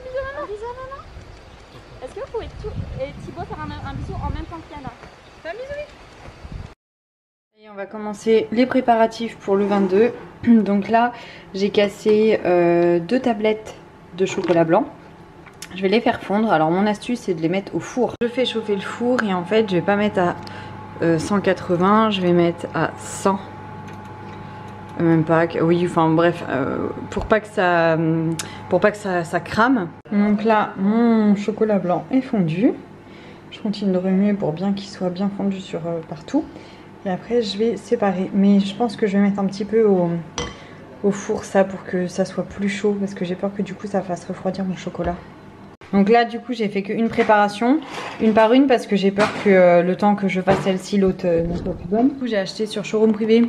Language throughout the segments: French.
Un bisou à maman. Est-ce que vous pouvez tout et Thibaut faire un bisou en même temps qu'Yana? Fais un bisou, oui. Et on va commencer les préparatifs pour le 22. Donc là, j'ai cassé 2 tablettes de chocolat blanc. Je vais les faire fondre. Alors mon astuce, c'est de les mettre au four. Je fais chauffer le four et en fait, je vais pas mettre à 180, je vais mettre à 100. Même pas, oui, enfin bref, pour pas que ça crame. Donc là, mon chocolat blanc est fondu. Je continue de remuer pour bien qu'il soit bien fondu sur partout. Et après, je vais séparer. Mais je pense que je vais mettre un petit peu au four ça pour que ça soit plus chaud parce que j'ai peur que du coup ça fasse refroidir mon chocolat. Donc là, du coup, j'ai fait qu'une préparation, une par une, parce que j'ai peur que le temps que je fasse celle-ci, l'autre ne soit plus bonne. Du coup, j'ai acheté sur Showroom Privé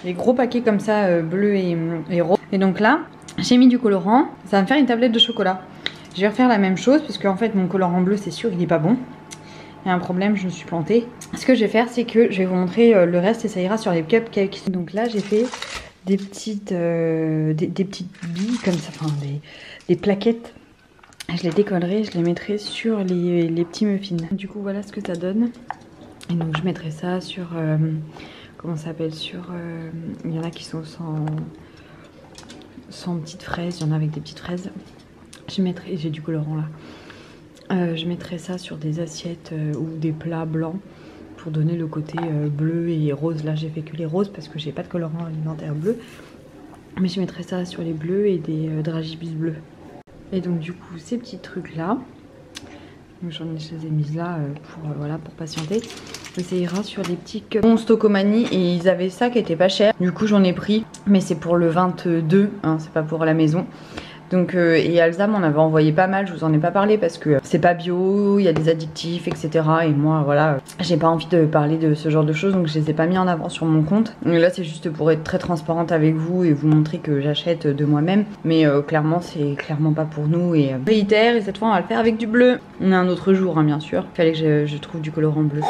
des gros paquets comme ça, bleu et rose. Et donc là, j'ai mis du colorant. Ça va me faire une tablette de chocolat. Je vais refaire la même chose parce qu'en fait, mon colorant bleu, c'est sûr, il n'est pas bon. Il y a un problème, je me suis plantée. Ce que je vais faire, c'est que je vais vous montrer le reste et ça ira sur les cupcakes. Donc là, j'ai fait des petites billes comme ça, enfin des plaquettes. Je les décollerai, je les mettrai sur les petits muffins. Du coup, voilà ce que ça donne. Et donc, je mettrai ça sur... comment ça s'appelle, sur... il y en a qui sont sans petites fraises. Il y en a avec des petites fraises. Je mettrai... J'ai du colorant là. Je mettrai ça sur des assiettes ou des plats blancs pour donner le côté bleu et rose. Là, j'ai fait que les roses parce que j'ai pas de colorant alimentaire bleu. Mais je mettrai ça sur les bleus et des dragibus bleus. Et donc du coup ces petits trucs là, je les ai mises là pour patienter. Et ça ira sur des petits cups. Bon, Stocomanie, et ils avaient ça qui était pas cher. Du coup j'en ai pris, mais c'est pour le 22, hein, c'est pas pour la maison. Donc et Elsa m'en avait envoyé pas mal, je vous en ai pas parlé parce que c'est pas bio, il y a des addictifs, etc. Et moi voilà, j'ai pas envie de parler de ce genre de choses, donc je les ai pas mis en avant sur mon compte. Donc là c'est juste pour être très transparente avec vous et vous montrer que j'achète de moi-même. Mais clairement c'est clairement pas pour nous et réitère, et cette fois on va le faire avec du bleu. On a un autre jour hein, bien sûr, il fallait que je trouve du colorant bleu.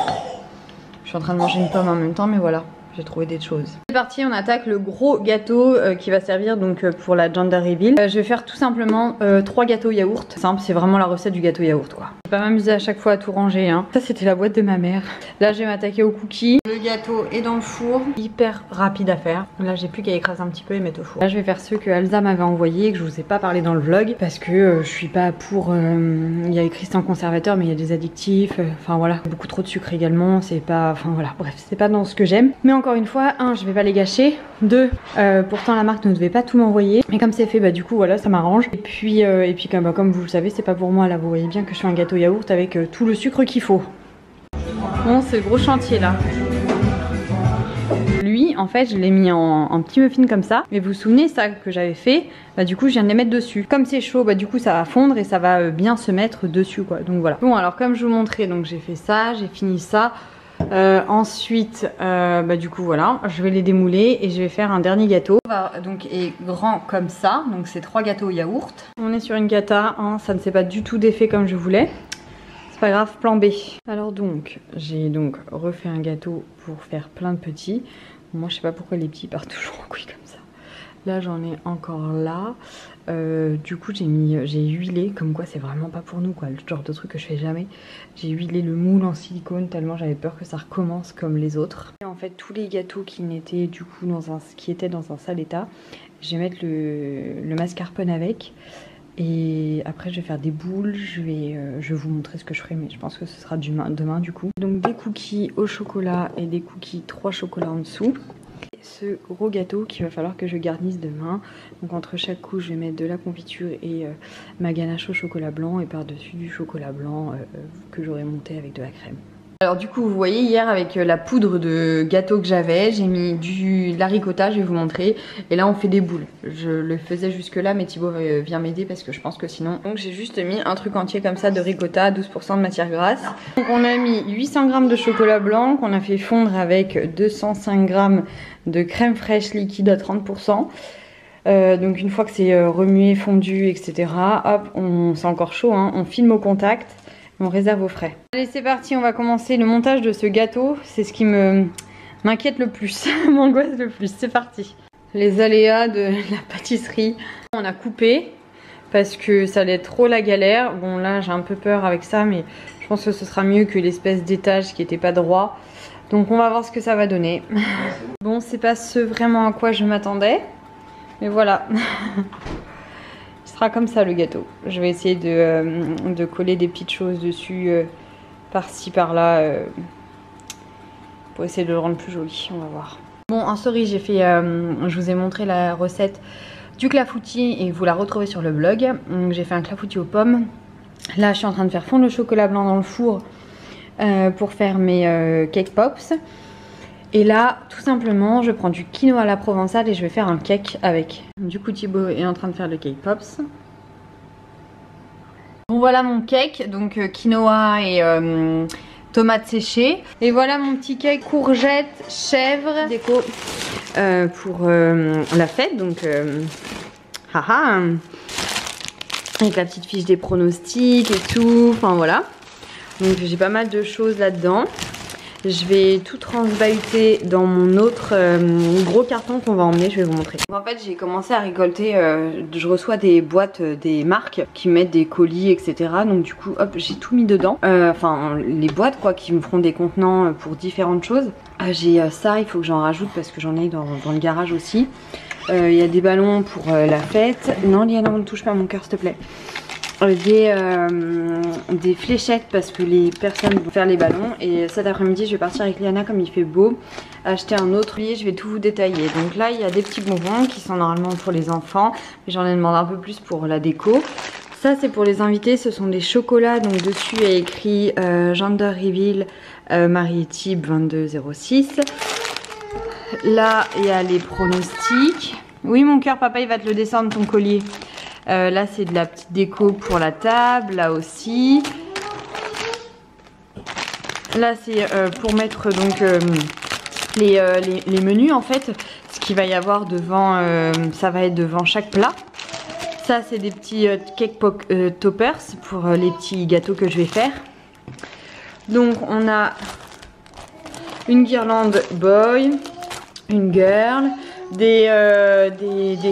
Je suis en train de manger une pomme en même temps mais voilà. J'ai trouvé des choses. C'est parti, on attaque le gros gâteau qui va servir donc pour la gender reveal. Je vais faire tout simplement 3 gâteaux yaourt. Simple, c'est vraiment la recette du gâteau yaourt quoi. Je vais pas m'amuser à chaque fois à tout ranger hein. Ça c'était la boîte de ma mère. Là je vais m'attaquer aux cookies. Le gâteau est dans le four. Hyper rapide à faire. Là j'ai plus qu'à écraser un petit peu et mettre au four. Là je vais faire ceux que Elsa m'avait envoyés, que je vous ai pas parlé dans le vlog. Parce que je suis pas pour... il y a écrit sans conservateur mais il y a des addictifs. Enfin voilà, beaucoup trop de sucre également. C'est pas... Enfin voilà, bref, c'est pas dans ce que j'aime. Mais encore une fois, 1, je vais pas les gâcher. 2, pourtant la marque ne devait pas tout m'envoyer. Mais comme c'est fait, bah du coup voilà, ça m'arrange. Et puis comme vous le savez, c'est pas pour moi là. Vous voyez bien que je fais un gâteau yaourt avec tout le sucre qu'il faut. Bon, c'est le gros chantier là. Lui, en fait, je l'ai mis en petit muffin comme ça. Mais vous vous souvenez, ça que j'avais fait, bah du coup, je viens de les mettre dessus. Comme c'est chaud, bah du coup, ça va fondre et ça va bien se mettre dessus quoi. Donc voilà. Bon, alors comme je vous montrais, donc j'ai fait ça, j'ai fini ça. Ensuite, bah du coup voilà, je vais les démouler et je vais faire un dernier gâteau. Donc est grand comme ça, donc c'est 3 gâteaux au yaourt. On est sur une cata, hein, ça ne s'est pas du tout défait comme je voulais. C'est pas grave, plan B. Alors donc, j'ai donc refait un gâteau pour faire plein de petits. Moi je sais pas pourquoi les petits partent toujours en couille comme ça. Là j'en ai encore là. Du coup j'ai huilé, comme quoi c'est vraiment pas pour nous quoi, le genre de truc que je fais jamais. J'ai huilé le moule en silicone tellement j'avais peur que ça recommence comme les autres. Et en fait tous les gâteaux qui étaient du coup qui étaient dans un sale état, je vais mettre le mascarpone avec. Et après je vais faire des boules, je vais vous montrer ce que je ferai, mais je pense que ce sera demain du coup. Donc des cookies au chocolat et des cookies 3 chocolats en dessous. Ce gros gâteau qu'il va falloir que je garnisse demain. Donc entre chaque couche je vais mettre de la confiture et ma ganache au chocolat blanc, et par dessus du chocolat blanc que j'aurai monté avec de la crème. Alors du coup vous voyez, hier avec la poudre de gâteau que j'avais, j'ai mis de la ricotta, je vais vous montrer. Et là on fait des boules. Je le faisais jusque là mais Thibaut vient m'aider parce que je pense que sinon... Donc j'ai juste mis un truc entier comme ça de ricotta, 12% de matière grasse. Donc on a mis 800 g de chocolat blanc qu'on a fait fondre avec 205 g de crème fraîche liquide à 30%. Donc une fois que c'est remué, fondu, etc. Hop, c'est encore chaud, hein, on filme au contact. On réserve au frais. Allez c'est parti, on va commencer le montage de ce gâteau. C'est ce qui m'inquiète le plus, m'angoisse le plus. C'est parti. Les aléas de la pâtisserie. On a coupé parce que ça allait être trop la galère. Bon là j'ai un peu peur avec ça, mais je pense que ce sera mieux que l'espèce d'étage qui était pas droit. Donc on va voir ce que ça va donner. Bon, c'est pas ce vraiment à quoi je m'attendais, mais voilà. Ce sera comme ça le gâteau. Je vais essayer de coller des petites choses dessus, par-ci par-là, pour essayer de le rendre plus joli. On va voir. Bon, en story j'ai fait, je vous ai montré la recette du clafoutis et vous la retrouvez sur le blog. J'ai fait un clafoutis aux pommes. Là je suis en train de faire fondre le chocolat blanc dans le four pour faire mes cake pops. Et là tout simplement je prends du quinoa à la provençale et je vais faire un cake avec. Du coup Thibaut est en train de faire le cake pops. Bon voilà mon cake, donc quinoa et tomates séchées. Et voilà mon petit cake courgette, chèvre, déco pour la fête. Donc haha, avec la petite fiche des pronostics et tout, enfin voilà. Donc j'ai pas mal de choses là-dedans. Je vais tout transbahuter dans mon autre gros carton qu'on va emmener, je vais vous montrer. Donc en fait j'ai commencé à récolter, je reçois des boîtes des marques qui mettent des colis etc. Donc du coup hop j'ai tout mis dedans. Enfin les boîtes quoi qui me feront des contenants pour différentes choses. J'ai ça, il faut que j'en rajoute parce que j'en ai dans le garage aussi. Il y a des ballons pour la fête. Non Liana ne touche pas à mon cœur s'il te plaît. Des fléchettes parce que les personnes vont faire les ballons. Et cet après-midi je vais partir avec Liana comme il fait beau acheter un autre billet, je vais tout vous détailler. Donc là il y a des petits bonbons qui sont normalement pour les enfants, mais j'en ai demandé un peu plus pour la déco. Ça c'est pour les invités, ce sont des chocolats, donc dessus il y a écrit Gender Reveal Marie et Thib 2206. Là il y a les pronostics. Oui mon cœur, papa il va te le descendre ton collier. Là c'est de la petite déco pour la table, là aussi. Là c'est pour mettre donc les menus en fait. Ce qu'il va y avoir devant, ça va être devant chaque plat. Ça c'est des petits cake toppers pour les petits gâteaux que je vais faire. Donc on a une guirlande boy, une girl, des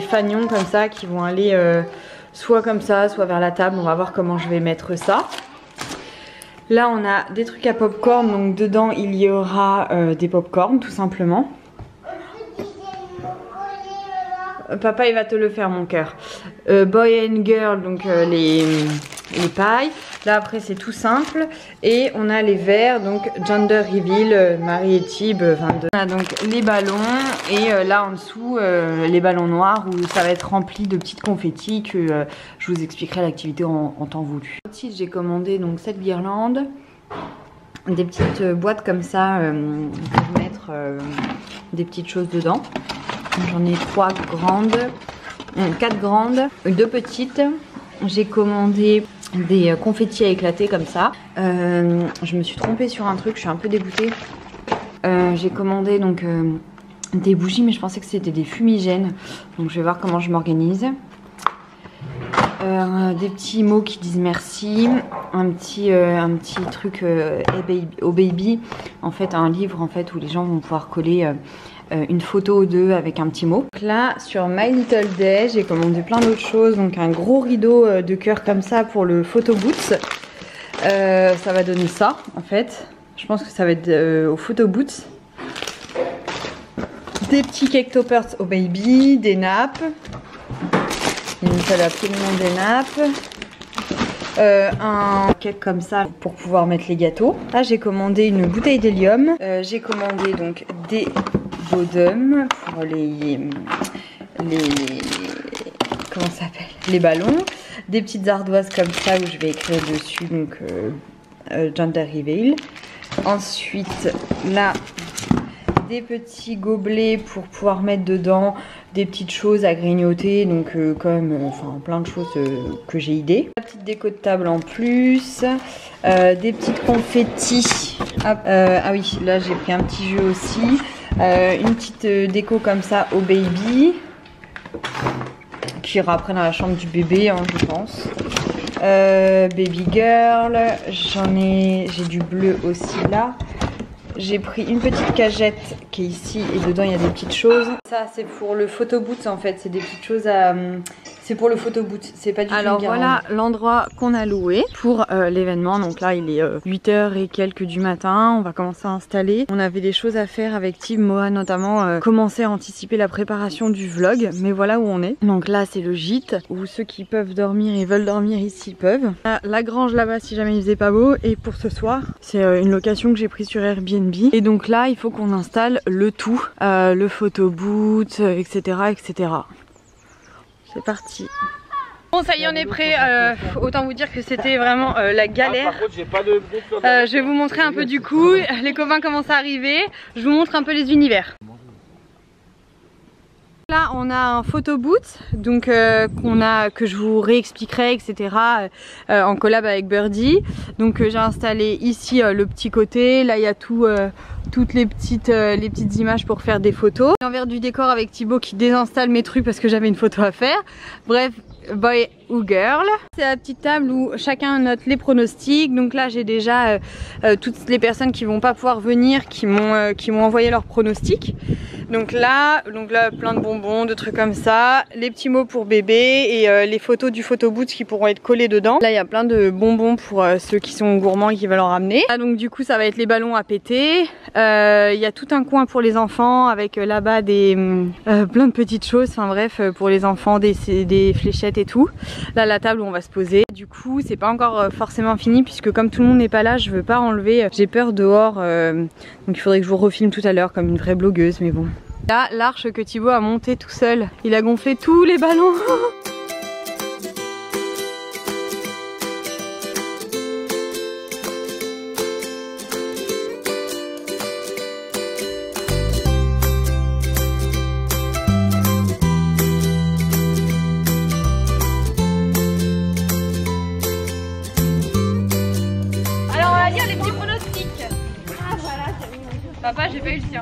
fanions comme ça qui vont aller soit comme ça, soit vers la table. On va voir comment je vais mettre ça. Là on a des trucs à popcorn, donc dedans il y aura des popcorn tout simplement. Papa il va te le faire mon cœur. Boy and girl, donc les pailles. Là après c'est tout simple. Et on a les verres, donc Gender Reveal, Marie et Thib 22. On a donc les ballons et là en dessous les ballons noirs où ça va être rempli de petites confettis que je vous expliquerai l'activité en temps voulu. Ensuite j'ai commandé donc cette guirlande, des petites boîtes comme ça pour mettre des petites choses dedans. J'en ai 3 grandes, 4 grandes, 2 petites. J'ai commandé des confettis à éclater comme ça. Je me suis trompée sur un truc, je suis un peu dégoûtée. J'ai commandé donc des bougies, mais je pensais que c'était des fumigènes. Donc je vais voir comment je m'organise. Des petits mots qui disent merci. Un petit truc au baby. En fait un livre en fait où les gens vont pouvoir coller une photo d'eux avec un petit mot. Donc là sur My Little Day j'ai commandé plein d'autres choses, donc un gros rideau de cœur comme ça pour le photo boots. Ça va donner ça en fait, je pense que ça va être au photo boots. Des petits cake toppers au baby, des nappes, il me fallait absolument des nappes. Un cake comme ça pour pouvoir mettre les gâteaux. Là j'ai commandé une bouteille d'hélium. J'ai commandé donc des bodums pour comment ça s'appelle, les ballons. Des petites ardoises comme ça où je vais écrire dessus donc Gender Reveal. Ensuite là des petits gobelets pour pouvoir mettre dedans des petites choses à grignoter, donc comme enfin plein de choses que j'ai idée. La petite déco de table en plus, des petites confettis. Ah oui, là j'ai pris un petit jeu aussi, une petite déco comme ça au baby qui ira après dans la chambre du bébé hein, je pense. Baby girl, j'ai du bleu aussi là. J'ai pris une petite cagette qui est ici et dedans il y a des petites choses. Ça c'est pour le photo boots en fait, c'est des petites choses à C'est pour le photo boot, c'est pas du tout. Alors voilà l'endroit qu'on a loué pour l'événement. Donc là il est 8h et quelques du matin. On va commencer à installer. On avait des choses à faire avec Tim, Moa notamment, commencer à anticiper la préparation du vlog. Mais voilà où on est. Donc là c'est le gîte où ceux qui peuvent dormir et veulent dormir ici peuvent. La grange là-bas si jamais il faisait pas beau. Et pour ce soir c'est une location que j'ai prise sur Airbnb. Et donc là il faut qu'on installe le tout, le photo boot, etc. etc. C'est parti. Bon ça y est on est prêt, autant vous dire que c'était vraiment la galère. Je vais vous montrer un peu du coup, les copains commencent à arriver, je vous montre un peu les univers. Là on a un photo boot donc que je vous réexpliquerai etc. En collab avec Birdie. Donc j'ai installé ici le petit côté, là il y a toutes les petites images pour faire des photos. L'envers du décor avec Thibaut qui désinstalle mes trucs parce que j'avais une photo à faire. Bref, boy ou girl. C'est la petite table où chacun note les pronostics. Donc là j'ai déjà toutes les personnes qui vont pas pouvoir venir qui m'ont envoyé leurs pronostics. Donc là plein de bonbons, de trucs comme ça, les petits mots pour bébé et les photos du photo boot qui pourront être collées dedans. Là il y a plein de bonbons pour ceux qui sont gourmands et qui veulent en ramener. Là, donc du coup ça va être les ballons à péter. Il y a tout un coin pour les enfants avec là-bas plein de petites choses, enfin bref pour les enfants des fléchettes et tout. Là la table où on va se poser. Du coup c'est pas encore forcément fini puisque comme tout le monde n'est pas là je veux pas enlever, j'ai peur dehors donc il faudrait que je vous refilme tout à l'heure comme une vraie blogueuse mais bon. Là l'arche que Thibaut a monté tout seul, il a gonflé tous les ballons. Papa, j'ai pas eu le sien.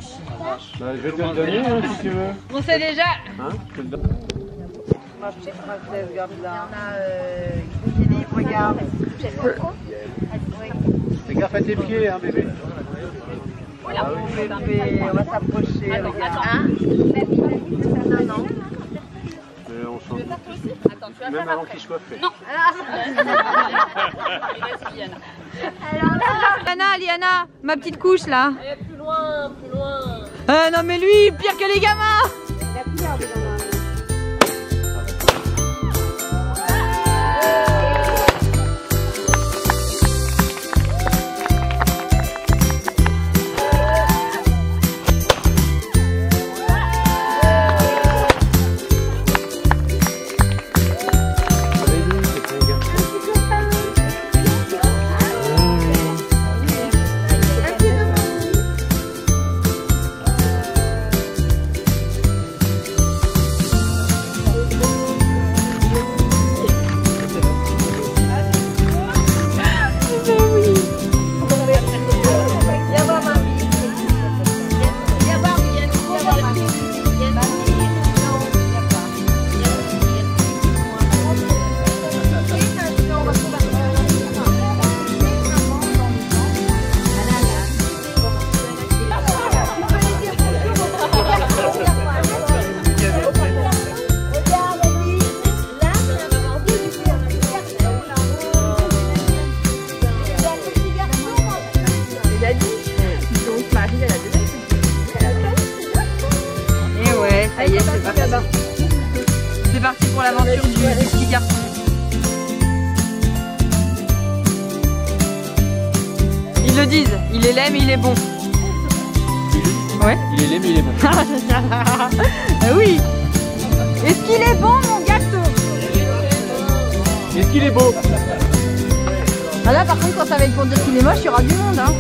Bah, je vais te le donner hein, si tu veux. On sait déjà. Hein, je te le donne. Ma petite princesse, regarde là. Il y en a Philippe, regarde. Fais gaffe à tes pieds, hein, bébé. Ah oui, bébé, on va s'approcher. Attends. Non. Mais on s'en Attends, tu vas même faire avant après. qu'il soit fait. Non. Liana, ma petite couche là. Plus loin. Non mais lui, pire que les gamins. La couleur des gamins. C'est parti pour l'aventure du petit garçon. Ils le disent, il est laid mais il est bon. Ouais. Il est laid mais il est bon. Oui. Est-ce qu'il est bon mon gâteau? Est-ce qu'il est beau? Ah là par contre quand ça va être pour dire qu'il est moche, il y aura du monde hein.